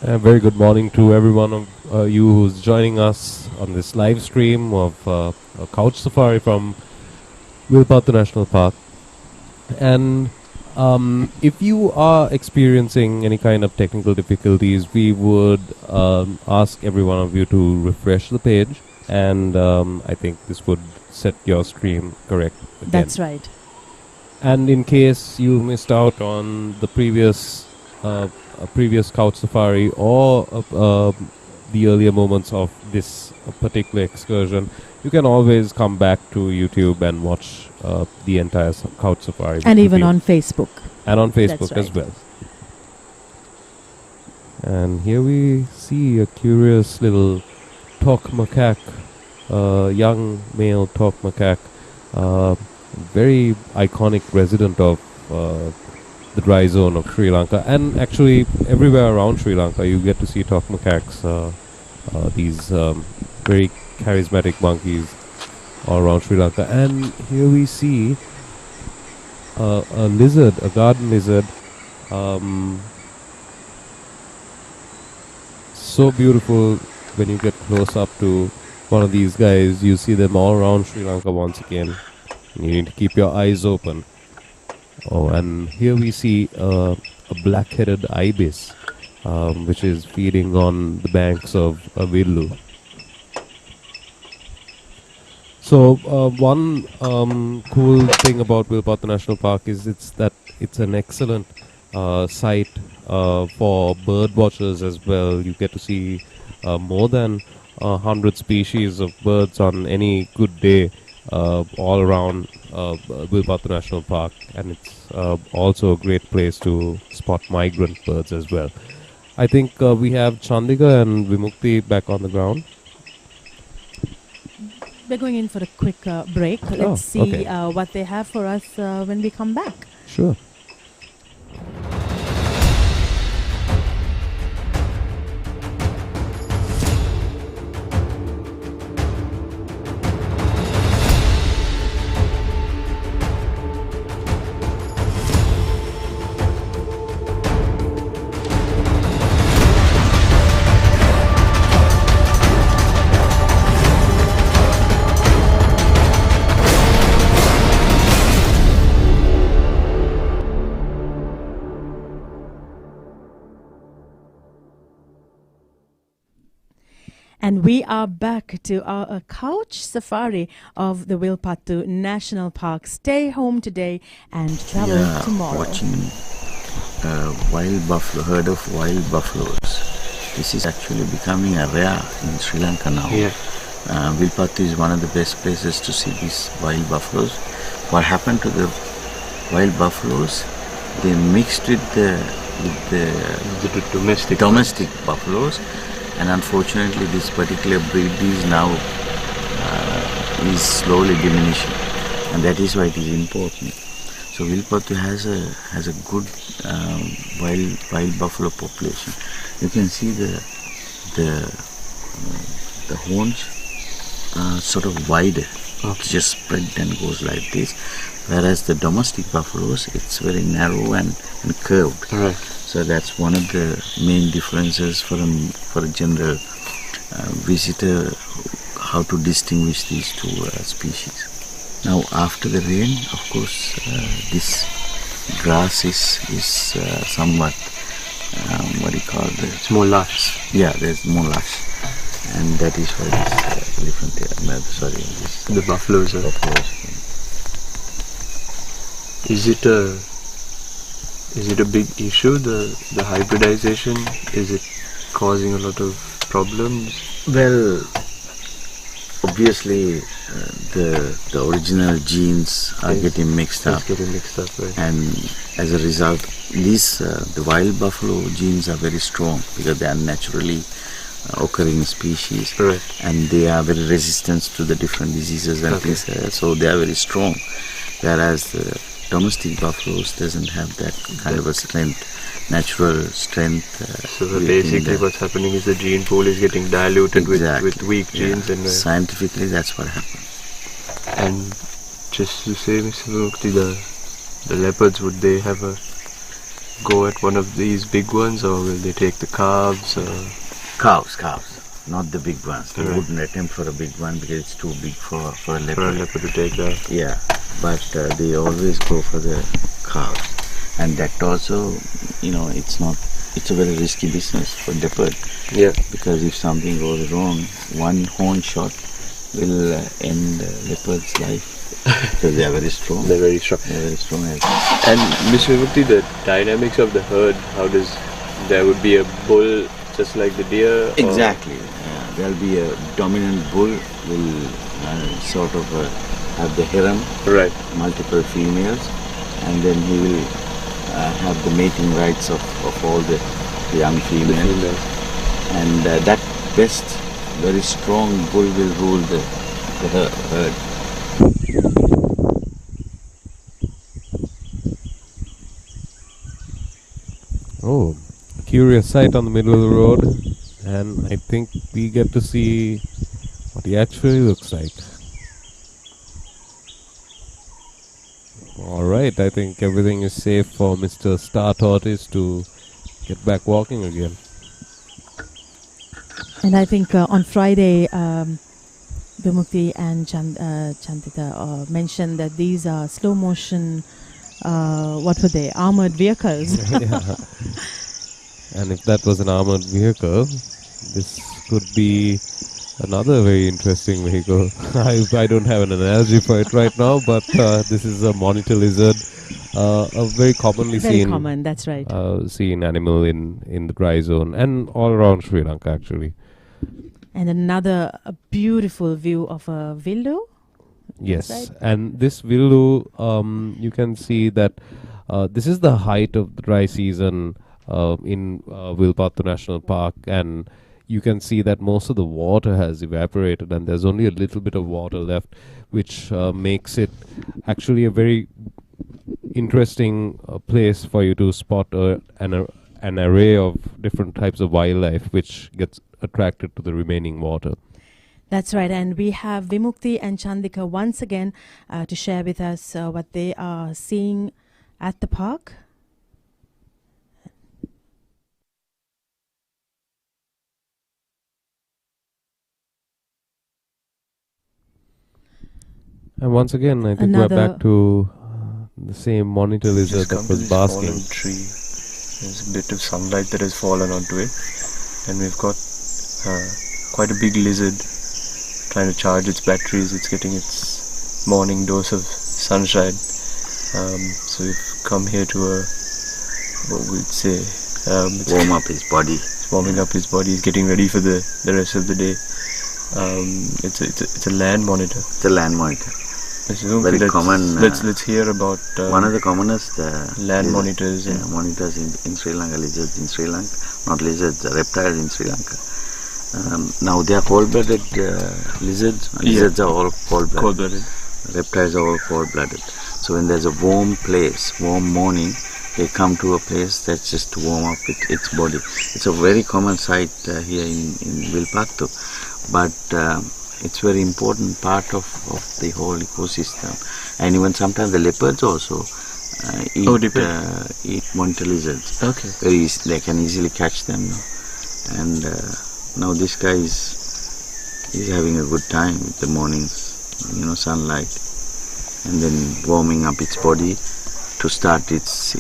A very good morning to every one of you who's joining us on this live stream of a couch safari from Wilpattu National Park. And if you are experiencing any kind of technical difficulties, we would ask every one of you to refresh the page, and I think this would set your stream correct again. That's right. And in case you missed out on the previous couch safari or the earlier moments of this particular excursion, you can always come back to YouTube and watch the entire couch safari. And even on Facebook. And on Facebook That's as right. well. And here we see a curious little torque macaque, young male torque macaque, very iconic resident of the dry zone of Sri Lanka, and actually everywhere around Sri Lanka you get to see torque macaques, these very charismatic monkeys all around Sri Lanka. And here we see a lizard, a garden lizard, so beautiful. When you get close up to one of these guys, you see them all around Sri Lanka once again. You need to keep your eyes open. Oh, and here we see a black-headed ibis, which is feeding on the banks of Villu. So one cool thing about Wilpattu National Park is it's an excellent site for bird watchers as well. You get to see more than 100 species of birds on any good day all around Wilpattu National Park, and it's also a great place to spot migrant birds as well. I think we have Chandika and Vimukti back on the ground. We're going in for a quick break. Let's see what they have for us when we come back. Sure. And we are back to our couch safari of the Wilpattu National Park. Stay home today and travel tomorrow. Watching wild buffalo, herd of wild buffaloes. This is actually becoming a rare in Sri Lanka now. Yeah. Wilpattu is one of the best places to see these wild buffaloes. What happened to the wild buffaloes? They mixed with the domestic buffaloes. And unfortunately, this particular breed is now is slowly diminishing, and that is why it is important. So Wilpattu has a good wild buffalo population. You can see the horns sort of wider, just spread and goes like this. Whereas the domestic buffaloes, it's very narrow and curved. Right. So that's one of the main differences for a general visitor, how to distinguish these two species. Now after the rain, of course, this grass is somewhat, what do you call it? It's more lush. Yeah, there's more lush. And that is why this elephant here, the buffaloes. Is it a big issue, the hybridization? Is it causing a lot of problems? Well, obviously the original genes are getting mixed up. It's getting mixed up, right. And as a result, these the wild buffalo genes are very strong because they are naturally occurring species. Right. And they are very resistant to the different diseases and things. So they are very strong. Whereas the domestic buffaloes doesn't have that kind of a strength, natural strength. So basically what's happening is the gene pool is getting diluted with weak genes. And scientifically that's what happens. And just to say, Mr. Mukti, the leopards, would they have a go at one of these big ones, or will they take the calves? Cows, not the big ones. They Right. wouldn't attempt for a big one because it's too big for a For a leopard. leopard to take that. Yeah, but they always go for the cows. And that also, it's a very risky business for leopard, Yeah. because if something goes wrong, one horn shot will end leopard's life because they are very strong. They're very strong. They are very strong. And Ms. Vibhuti, the dynamics of the herd, how does there would be a bull just like the deer? or- Exactly. There'll be a dominant bull will sort of have the harem, Right. multiple females, and then he will have the mating rights of all the young The females. females. And that best, very strong bull will rule the herd. Oh, curious sight on the middle of the road, and I think we get to see what he actually looks like. Alright, I think everything is safe for Mr. Star Tortoise to get back walking again. And I think on Friday, Vimukti and Chandita mentioned that these are slow motion, what were they, armored vehicles. Yeah. And if that was an armored vehicle, this could be another very interesting vehicle. I don't have an analogy for it right now, but this is a monitor lizard, a very commonly Very seen common, that's right. seen animal in the dry zone and all around Sri Lanka actually. And another beautiful view of a villu. Yes, Right. and this villu, you can see that this is the height of the dry season in Wilpattu National Park, and you can see that most of the water has evaporated and there's only a little bit of water left, which makes it actually a very interesting place for you to spot an array of different types of wildlife which gets attracted to the remaining water. That's right, and we have Vimukti and Chandika once again to share with us what they are seeing at the park. And once again, I think we're back to the same monitor lizard Just that come to was this basking. fallen tree. There's a bit of sunlight that has fallen onto it, and we've got quite a big lizard trying to charge its batteries. It's getting its morning dose of sunshine. So we've come here to what we'd say, it's Warm up his body. warming up his body. He's getting ready for the rest of the day. It's a land monitor. It's a land monitor. Very Very common, Let's hear about One of the commonest land lizard- monitors. yeah, monitors in Sri Lanka, lizards in Sri Lanka, not lizards, reptiles in Sri Lanka. Now they are cold-blooded lizards. Lizards are all cold-blooded. Cold-blooded. Reptiles are all cold-blooded. So when there's a warm place, warm morning, they come to a place that's just to warm up its body. It's a very common sight here in Wilpattu, but it's very important part of the whole ecosystem. And even sometimes the leopards also eat monitor lizards. Okay. Very easy, they can easily catch them. And now this guy is having a good time with the morning's sunlight, and then warming up its body to start its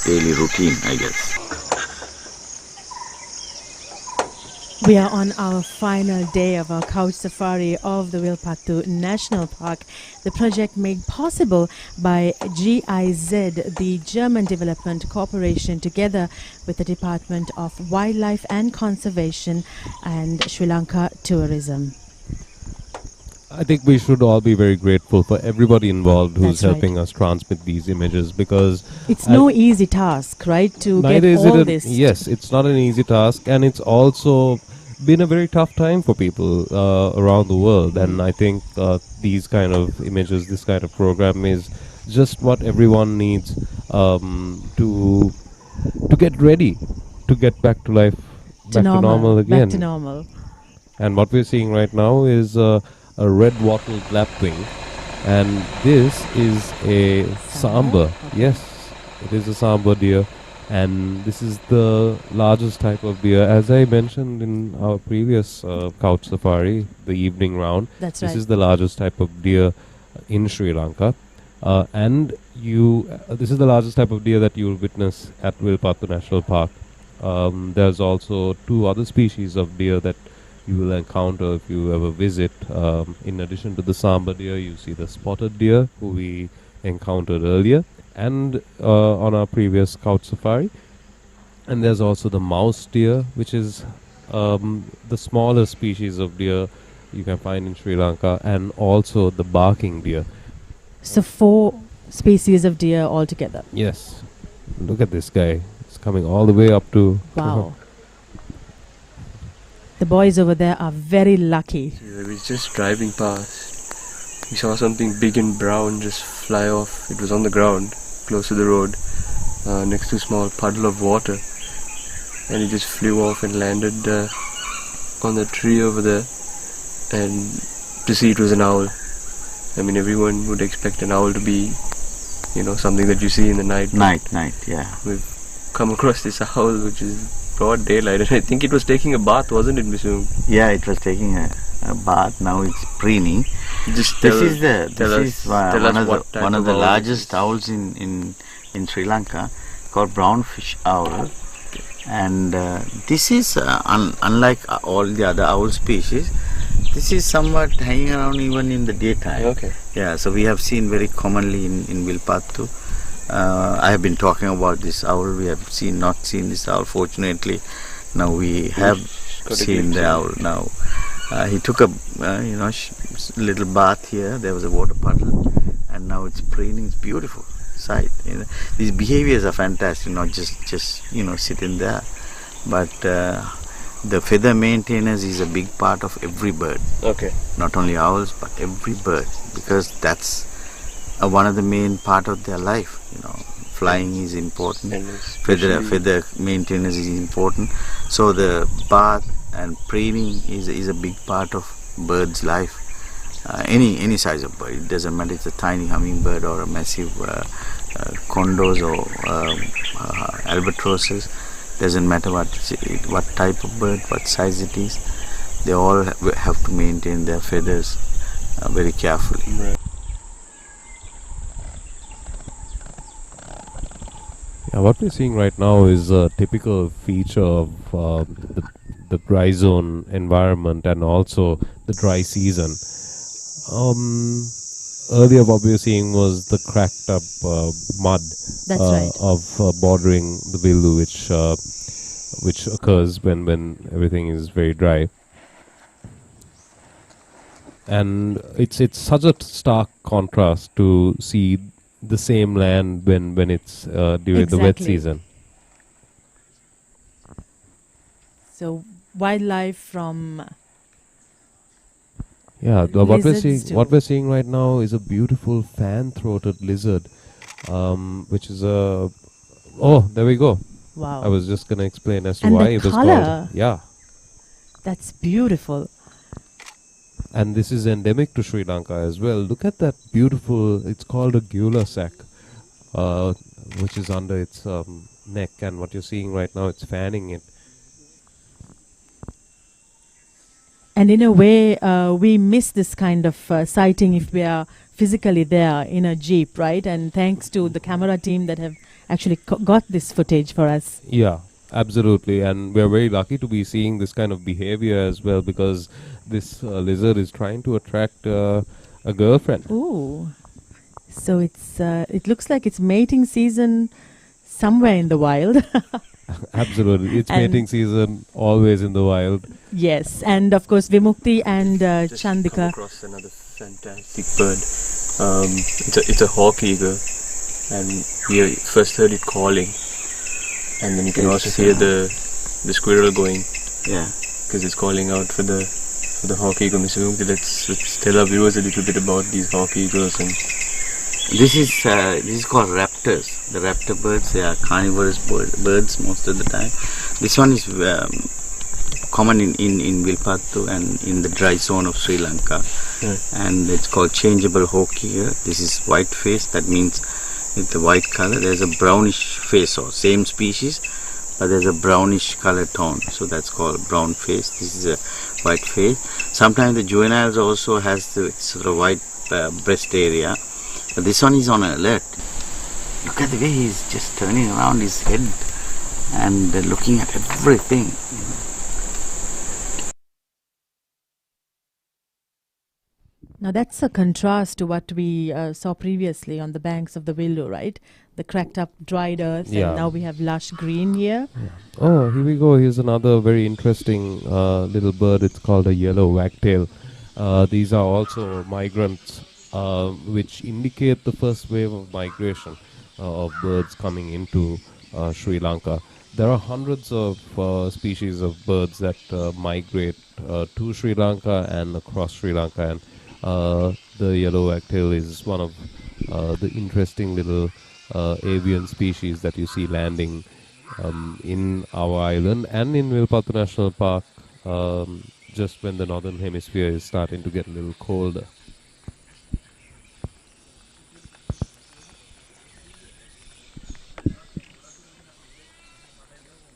daily routine, I guess. We are on our final day of our couch safari of the Wilpattu National Park, the project made possible by GIZ, the German Development Corporation, together with the Department of Wildlife and Conservation and Sri Lanka Tourism. I think we should all be very grateful for everybody involved who's That's right. helping us transmit these images, because It's no easy task, right, to get neither is all it this. yes, it's not an easy task, and it's also been a very tough time for people around the world. And I think these kind of images, this kind of program is just what everyone needs to get ready to get back to life, back to normal again. Back to normal. And what we're seeing right now is a red wattled lapwing, And this is a sambar. Yes, it is a sambar deer. And this is the largest type of deer. As I mentioned in our previous couch safari, the evening round, That's this right. is the largest type of deer in Sri Lanka. And this is the largest type of deer that you will witness at Wilpattu National Park. There's also 2 other species of deer that you will encounter if you ever visit. In addition to the sambar deer, you see the spotted deer, who we encountered earlier, and on our previous couch safari. And there's also the mouse deer, which is the smaller species of deer you can find in Sri Lanka, and also the barking deer. So 4 species of deer altogether. Yes, look at this guy. It's coming all the way up to... Wow. The boys over there are very lucky. We were just driving past. We saw something big and brown just fly off. It was on the ground, close to the road, next to a small puddle of water. And it just flew off and landed on the tree over there. And to see it was an owl. I mean, everyone would expect an owl to be, something that you see in the night. Night, yeah. We've come across this owl, which is broad daylight, and I think it was taking a bath, wasn't it, Mr. Ung? Yeah, it was taking a bath. Now it's preening. Just This is one of the largest owls in Sri Lanka, called brownfish owl. And this is unlike all the other owl species. This is somewhat hanging around even in the daytime. Okay. Yeah, so we have seen very commonly in Wilpattu. I have been talking about this owl. We have not seen this owl. Fortunately, now we have seen the owl. Now he took a little bath here. There was a water puddle, and now it's preening. It's beautiful sight. These behaviors are fantastic. Not just sitting there, but the feather maintenance is a big part of every bird. Okay. Not only owls, but every bird, because that's one of the main part of their life. Flying is important. Feather maintenance is important. So the bath and preening is a big part of bird's life. Any size of bird. It doesn't matter. It's a tiny hummingbird or a massive condors or albatrosses. Doesn't matter what type of bird, what size it is. They all have to maintain their feathers very carefully. Right. Yeah, what we're seeing right now is a typical feature of the dry zone environment and also the dry season. Earlier what we were seeing was the cracked up mud That's right. of bordering the Villu, which occurs when everything is very dry. And it's such a stark contrast to see the same land when it's during the wet Exactly. season. So wildlife from What Lizards we're seeing right now is a beautiful fan-throated lizard, which is a... Oh, there we go. wow. I was just going to explain as to And why the it was colour. called... Yeah. That's beautiful. And this is endemic to Sri Lanka as well. Look at that beautiful... It's called a gula sac, which is under its neck. And what you're seeing right now, it's fanning it. And in a way, we miss this kind of sighting if we are physically there in a jeep, right? And thanks to the camera team that have actually got this footage for us. Yeah, absolutely. And we're very lucky to be seeing this kind of behavior as well, because this lizard is trying to attract a girlfriend. Ooh. So it looks like it's mating season somewhere in the wild. Absolutely. It's And- mating season always in the wild. Yes. And of course, Vimukti and Just come Chandika. across another fantastic bird. It's a hawk eagle, and we first heard it calling, and then you can also hear the squirrel going, Yeah. because it's calling out for the hawk eagle. Mr. Vimukti, let's tell our viewers a little bit about these hawk eagles. And This is called raptors. The raptor birds, they are carnivorous birds most of the time. This one is common in Wilpattu and in the dry zone of Sri Lanka. and it's called changeable hawk here. This is white face. That means with the white color, there's a brownish face, or same species, but there's a brownish color tone. So that's called brown face. This is a white face. Sometimes the juveniles also has the sort of white breast area, but this one is on alert. Look at the way he's just turning around his head and looking at everything. Now that's a contrast to what we saw previously on the banks of the Willow, right? The cracked up dried earth, Yeah. and now we have lush green here. Oh, here we go. Here's another very interesting little bird. It's called a yellow wagtail. These are also migrants, which indicate the first wave of migration of birds coming into Sri Lanka. There are hundreds of species of birds that migrate to Sri Lanka and across Sri Lanka, and the yellow wagtail is one of the interesting little avian species that you see landing in our island and in Wilpattu National Park just when the northern hemisphere is starting to get a little colder.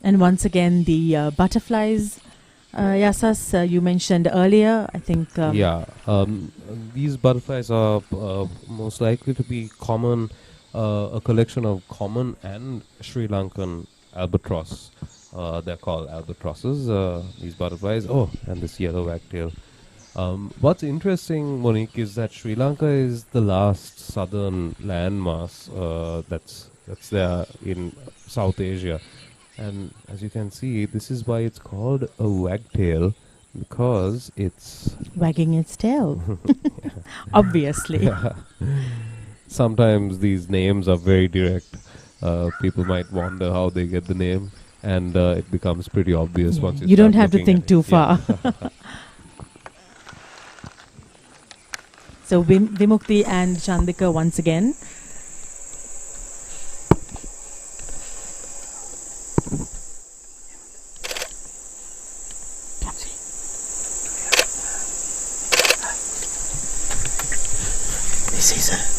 And once again, the butterflies, Yasas, you mentioned earlier, I think. These butterflies are most likely to be common, a collection of common and Sri Lankan albatross. They're called albatrosses, these butterflies. Oh, and this yellow wagtail. What's interesting, Monique, is that Sri Lanka is the last southern landmass that's there in South Asia. And as you can see, this is why it's called a wagtail, because it's Wagging its tail. Obviously. Sometimes these names are very direct. People might wonder how they get the name, and it becomes pretty obvious once You don't start have to looking think at too it. far. So Vimukti and Chandika once again.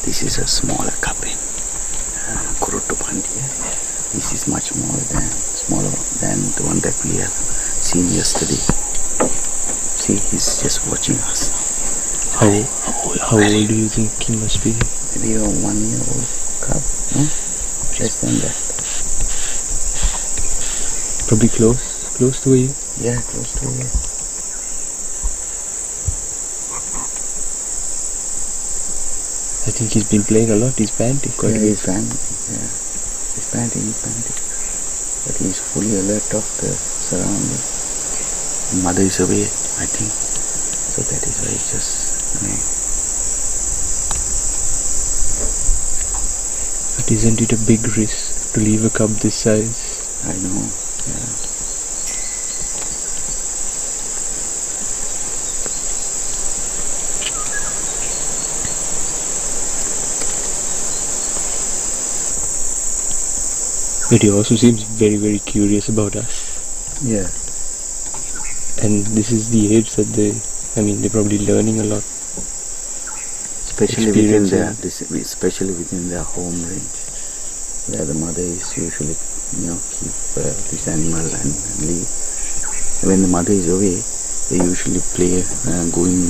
This is a smaller cupping, Kurutu Pandia. This is much smaller than the one that we have seen yesterday. See, he's just watching us. How old do you think he must be? Maybe a 1-year-old cub, no? Less than that. Probably close to a year. Yeah, close to a year. I think he's been playing a lot. He's panting quite a bit. He's panting. Yeah. He's panting. But he's fully alert of the surroundings. The mother is away, I think. So that is why he's just... But isn't it a big risk to leave a cub this size? I know, yeah. But he also seems very, very curious about us. Yeah. And this is the age that they're probably learning a lot. Especially within their home range, where the mother is usually, keep this animal and leave. When the mother is away, they usually play, going,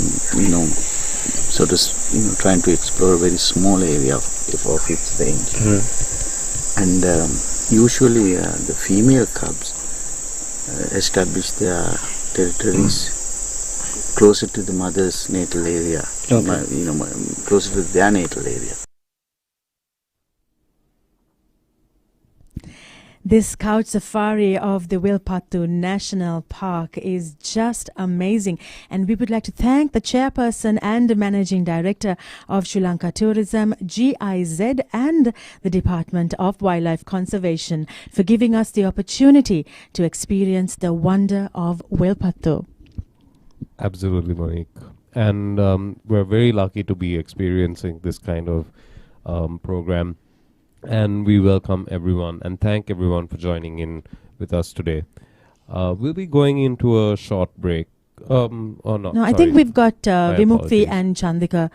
trying to explore a very small area of its range. And usually the female cubs establish their territories closer to the mother's natal area, closer to their natal area. This couch safari of the Wilpattu National Park is just amazing, and we would like to thank the chairperson and managing director of Sri Lanka Tourism, GIZ, and the Department of Wildlife Conservation for giving us the opportunity to experience the wonder of Wilpattu. Absolutely, Monique. And we're very lucky to be experiencing this kind of program. And we welcome everyone and thank everyone for joining in with us today. We'll be going into a short break Oh no. No, I sorry. think we've got My Vimukti apologies. and Chandika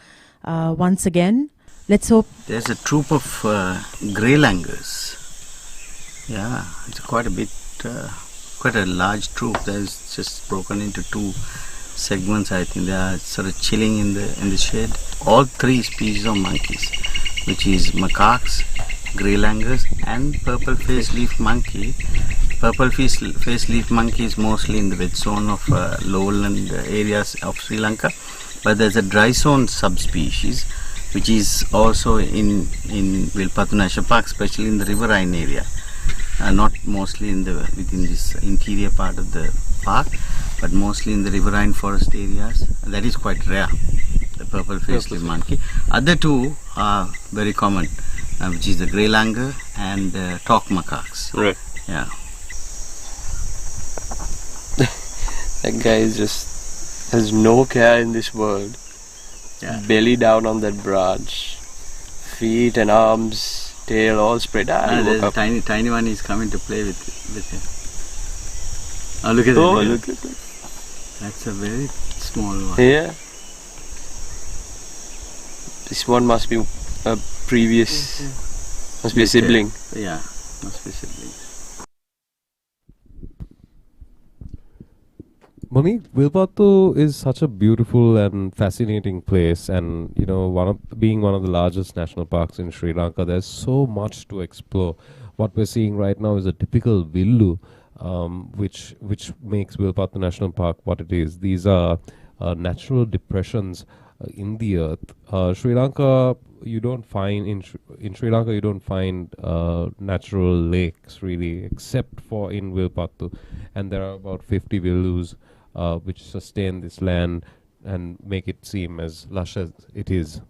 once again. Let's hope. There's a troop of grey langurs. Yeah, it's quite a large troop. There's just broken into two segments. I think they are sort of chilling in the shade. All three species of monkeys, which is macaques, grey langurs, and purple-faced leaf monkey. Purple-faced leaf monkey is mostly in the wet zone of lowland areas of Sri Lanka, but there's a dry zone subspecies which is also in Wilpattu National Park, especially in the riverine area. Not mostly within this interior part of the park, but mostly in the riverine forest areas. That is quite rare, the purple-faced leaf monkey. Other two are very common, which is the grey langur and talk macaques. Right. Yeah. That guy has no care in this world. Yeah. Belly down on that branch, feet and arms, tail all spread out. There's a tiny one is coming to play with him. Oh, look at that. Look at that. That's a very small one. Yeah. This one must be a previous, must be a sibling. Yeah, must be sibling. Monique, Wilpattu is such a beautiful and fascinating place, and being one of the largest national parks in Sri Lanka, there's so much to explore. What we're seeing right now is a typical villu, which makes Wilpattu National Park what it is. These are natural depressions in the earth. Sri Lanka, you don't find in Sri Lanka you don't find natural lakes really, except for in Wilpattu, and there are about 50 villus which sustain this land and make it seem as lush as it is.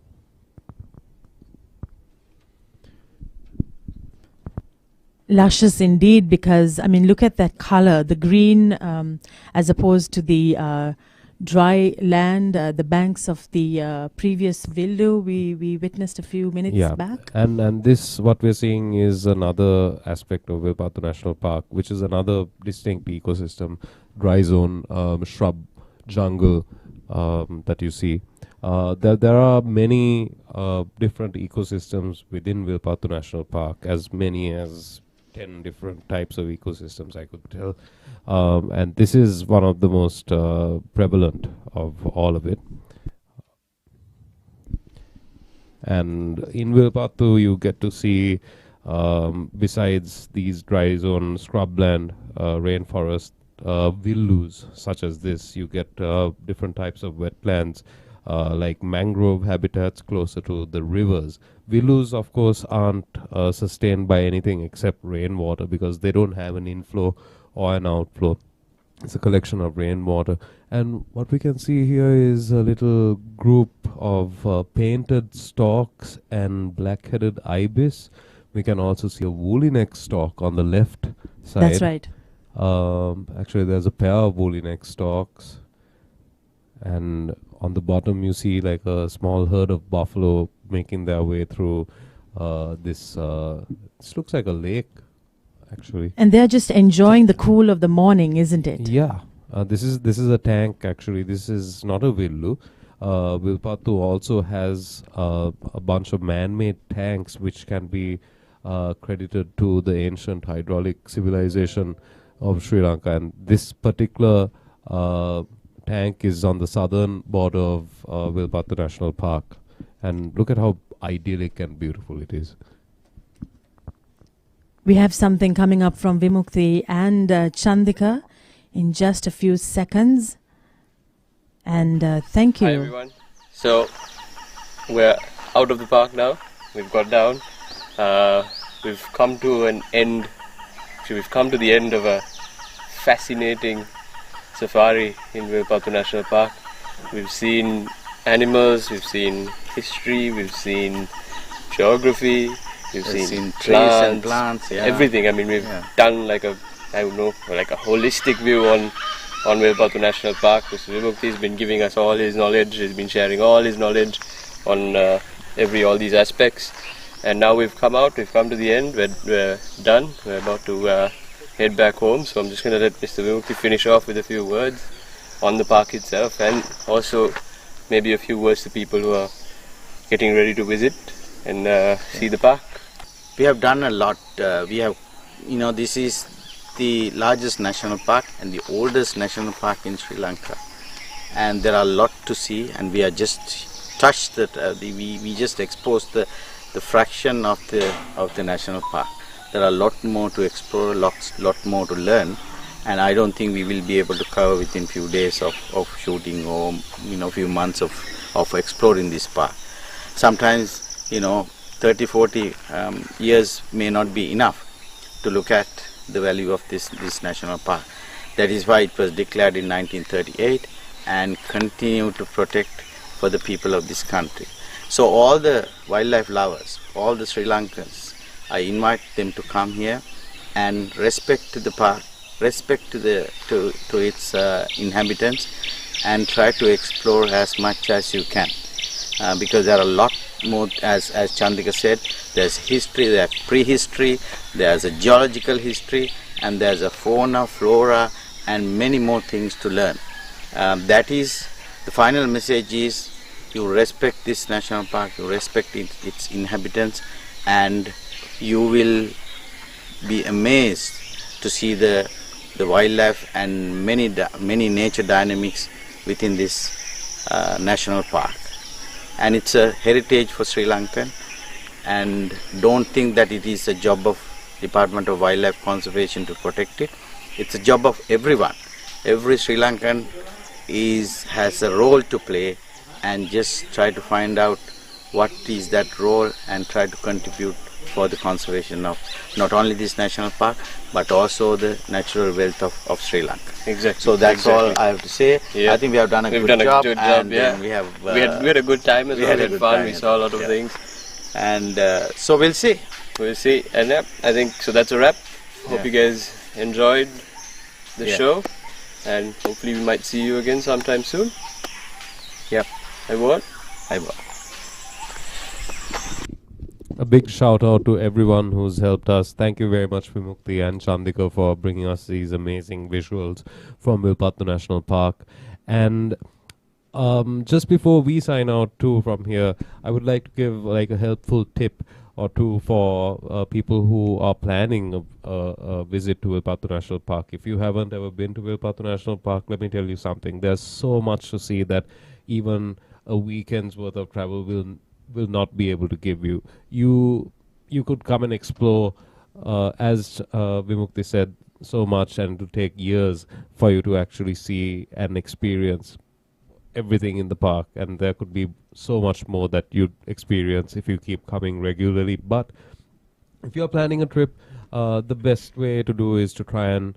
Luscious indeed, because look at that color, the green as opposed to the dry land, the banks of the previous villu we witnessed a few minutes back. And this, what we're seeing, is another aspect of Wilpattu National Park, which is another distinct ecosystem, dry zone, shrub, jungle that you see. There are many different ecosystems within Wilpattu National Park, as many as 10 different types of ecosystems, I could tell. And this is one of the most prevalent of all of it. And in Wilpattu, you get to see, besides these dry zone, scrubland, rainforest, villus such as this, you get different types of wetlands, like mangrove habitats closer to the rivers. Villus, of course, aren't sustained by anything except rainwater, because they don't have an inflow or an outflow. It's a collection of rainwater. And what we can see here is a little group of painted storks and black-headed ibis. We can also see a woolly neck stork on the left side. That's right. Actually, there's a pair of woolly neck storks. And on the bottom, you see like a small herd of buffalo making their way through this looks like a lake, actually. And they're just enjoying the cool of the morning, isn't it? Yeah. This is a tank, actually. This is not a villu. Wilpattu also has a bunch of man-made tanks which can be credited to the ancient hydraulic civilization of Sri Lanka. And this particular tank is on the southern border of Wilpattu National Park. And look at how idyllic and beautiful it is. We have something coming up from Vimukti and Chandika in just a few seconds. And thank you. Hi everyone. So we're out of the park now. We've got down. We've come to an end. Actually, we've come to the end of a fascinating safari in Wilpattu National Park. We've seen animals, we've seen history, we've seen geography, we've seen trees and plants, everything. I mean, we've done like a holistic view on Wilpattu National Park. Mr. Vimukti has been giving us all his knowledge. He's been sharing all his knowledge on all these aspects. And now we've come out. We've come to the end. We're done. We're about to head back home. So I'm just going to let Mr. Vimukti finish off with a few words. on the park itself, and also maybe a few words to people who are getting ready to visit and see the park. We have done a lot. This is the largest national park and the oldest national park in Sri Lanka, and there are a lot to see, and we are just touched that we just exposed the fraction of the national park. There are a lot more to explore, lot more to learn, and I don't think we will be able to cover within few days of shooting or few months of exploring this park. Sometimes 30-40 years may not be enough to look at the value of this national park. That is why it was declared in 1938 and continue to protect for the people of this country. So all the wildlife lovers, all the Sri Lankans, I invite them to come here and respect to the park, respect to its inhabitants, and try to explore as much as you can, because there are a lot more, as Chandika said. There's history, there's prehistory, there's a geological history, and there's a fauna, flora, and many more things to learn. That is, the final message is, you respect this national park, you respect its inhabitants, and you will be amazed to see the wildlife and many nature dynamics within this national park. And it's a heritage for Sri Lankan, and don't think that it is a job of Department of Wildlife Conservation to protect it. It's a job of everyone. Every Sri Lankan has a role to play, and just try to find out what is that role and try to contribute for the conservation of not only this national park but also the natural wealth of Sri Lanka. Exactly. So that's all I have to say. Yeah. I think we have done a good job. Yeah. We had a good time as well. We had fun. We saw a lot of things. And so we'll see. We'll see. And I think so. That's a wrap. Hope you guys enjoyed the show, and hopefully we might see you again sometime soon. Yep. I will. A big shout out to everyone who's helped us. Thank you very much, Vimukti and Chandika, for bringing us these amazing visuals from Wilpattu National Park. And just before we sign out too from here, I would like to give a helpful tip or two for people who are planning a visit to Wilpattu National Park. If you haven't ever been to Wilpattu National Park, let me tell you something. There's so much to see that even a weekend's worth of travel will not be able to give you. You could come and explore, as Vimukti said, so much, and to take years for you to actually see and experience everything in the park, and there could be so much more that you'd experience if you keep coming regularly. But if you're planning a trip, the best way to do is to try and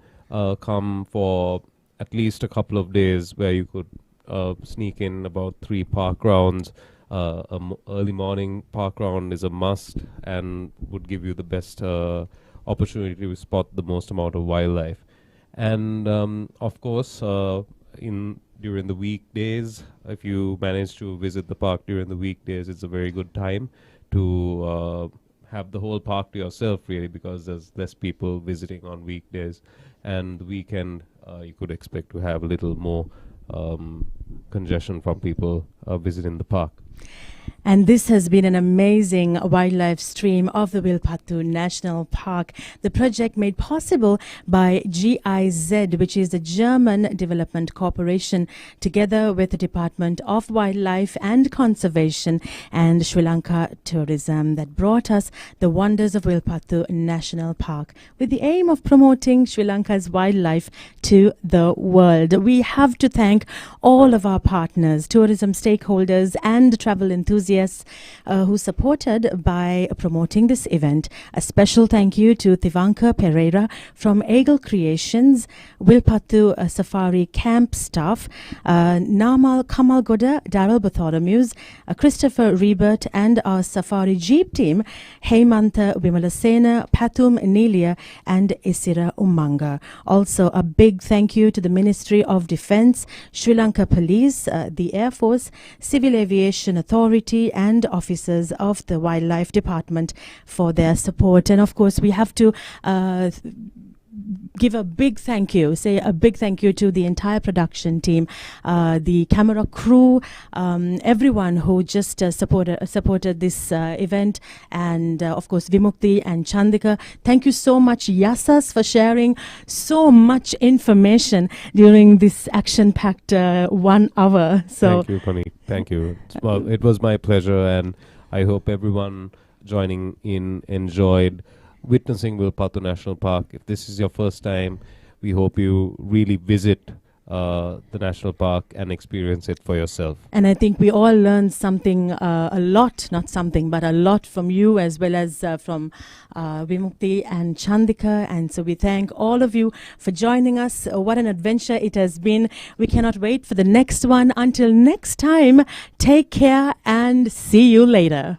come for at least a couple of days, where you could sneak in about 3 park rounds. Early morning park round is a must and would give you the best opportunity to spot the most amount of wildlife. And of course, during the weekdays, if you manage to visit the park during the weekdays, it's a very good time to have the whole park to yourself, really, because there's less people visiting on weekdays. And the weekend, you could expect to have a little more congestion from people visiting the park. And this has been an amazing wildlife stream of the Wilpattu National Park. The project made possible by GIZ, which is the German Development Corporation, together with the Department of Wildlife and Conservation and Sri Lanka Tourism, that brought us the wonders of Wilpattu National Park with the aim of promoting Sri Lanka's wildlife to the world. We have to thank all of our partners, tourism stakeholders and travel enthusiasts who supported by promoting this event. A special thank you to Tivanka Pereira from Eagle Creations, Wilpattu Safari Camp staff, Namal Kamalgoda, Daryl Bartholomews, Christopher Rebert, and our Safari Jeep team, Hemanta Vimalasena, Pathum Nelia, and Isira Umanga. Also, a big thank you to the Ministry of Defence, Sri Lanka Police, the Air Force, Civil Aviation Authority, and officers of the Wildlife Department for their support. And of course, we have to give a big thank you, say a big thank you to the entire production team, the camera crew, everyone who just supported this event, and of course Vimukti and Chandika. Thank you so much, Yasas, for sharing so much information during this action-packed 1 hour. So thank you, Connie. Thank you. Well, it was my pleasure, and I hope everyone joining in enjoyed witnessing Wilpattu National Park. If this is your first time, we hope you really visit the national park and experience it for yourself. And I think we all learned something, a lot from you, as well as from Vimukti and Chandika. And so we thank all of you for joining us. What an adventure it has been. We cannot wait for the next one. Until next time, take care and see you later.